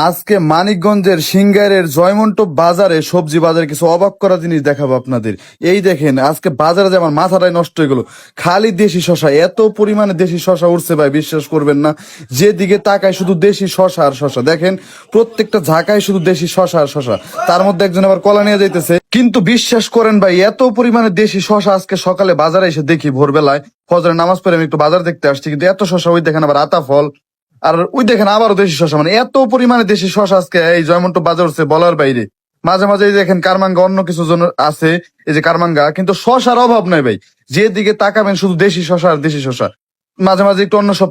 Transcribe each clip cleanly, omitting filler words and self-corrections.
আজকে মানিকগঞ্জের সিংগাইরের জয়মন্টপ বাজারে সবজি বাজারে কিছু অবাক করা জিনিস দেখাবো আপনাদের। এই দেখেন আজকে বাজারে যে আমার মাথাটাই নষ্ট হয়ে গেল, খালি দেশি শশা, এত পরিমাণে দেশি শশা উঠছে ভাই বিশ্বাস করবেন না। যেদিকে তাকায় শুধু দেশি শশা আর শশা, দেখেন প্রত্যেকটা ঝাঁকায় শুধু দেশি শশা আর শশা। তার মধ্যে একজন আবার কলা নিয়ে যাইতেছে। কিন্তু বিশ্বাস করেন ভাই, এত পরিমাণে দেশি শশা আজকে সকালে বাজারে এসে দেখি ভোরবেলায় ফজরের নামাজ পড়ে আমি একটু বাজার দেখতে আসছি, কিন্তু এত শশা, ওই দেখেন আবার আতা ফল, আর ওই দেখেন আবারও দেশি শশা, মানে এত পরিমাণে দেশি শশা আজকে এই জয়মন্টপ বাজার হচ্ছে বলার বাইরে। মাঝে মাঝে এই দেখেন কারমাঙ্গা অন্য কিছু জন আছে, এই যে কারমাঙ্গা, কিন্তু শশার অভাব নাই ভাই। যেদিকে তাকাবেন শুধু দেশি শশা আর দেশি শশা। মাঝে মাঝে একটু অন্য সব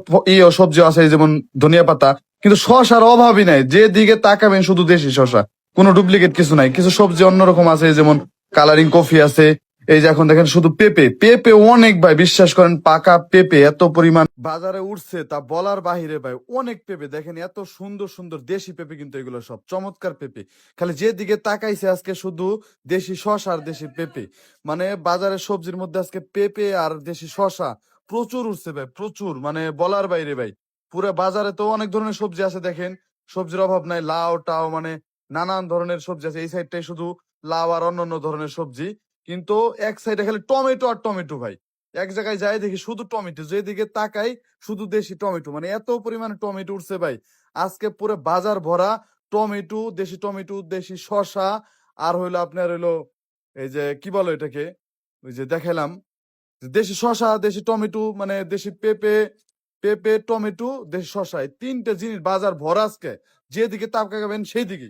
সবজি আছে, এই যেমন ধনিয়া পাতা, কিন্তু শশার অভাবই নাই। যেদিকে তাকাবেন শুধু দেশি শশা, কোনো ডুপ্লিকেট কিছু নাই। কিছু সবজি অন্যরকম আছে, এই যেমন কালারিং কফি আছে। এই যে এখন দেখেন শুধু পেঁপে, পেঁপে অনেক ভাই, বিশ্বাস করেন পাকা পেঁপে এত পরিমাণ বাজারে উঠছে তা বলার বাহিরে ভাই। অনেক পেঁপে দেখেন, এত সুন্দর সুন্দর দেশি পেঁপে, কিন্তু এগুলো সব চমৎকার পেঁপে। খালি যেদিকে তাকাইছে আজকে শুধু দেশি শশা আর দেশি পেঁপে। মানে বাজারের সবজির মধ্যে আজকে পেঁপে আর দেশি শশা প্রচুর উঠছে ভাই, প্রচুর, মানে বলার বাইরে ভাই। পুরো বাজারে তো অনেক ধরনের সবজি আছে, দেখেন সবজির অভাব নাই, লাউ টাও, মানে নানান ধরনের সবজি আছে। এই সাইডটাই শুধু লাউ আর অন্যান্য ধরনের সবজি, কিন্তু এক সাইডে খালি টমেটো আর টমেটো ভাই। এক জায়গায় যাই দেখি শুধু টমেটো, যেদিকে তাকাই শুধু দেশি টমেটো, মানে এত পরিমাণে টমেটো উঠছে ভাই। আজকে পুরো বাজার ভরা টমেটো, দেশি শসা, আর হইলো আপনার হইলো এই যে কি বলো এটাকে, ওই যে দেখাইলাম, দেশি শসা, দেশি টমেটো, মানে দেশি পেঁপে, টমেটো, দেশি শসা, এই তিনটে জিনিস বাজার ভরা আজকে। যেদিকে তাকাবেন সেই দিকে।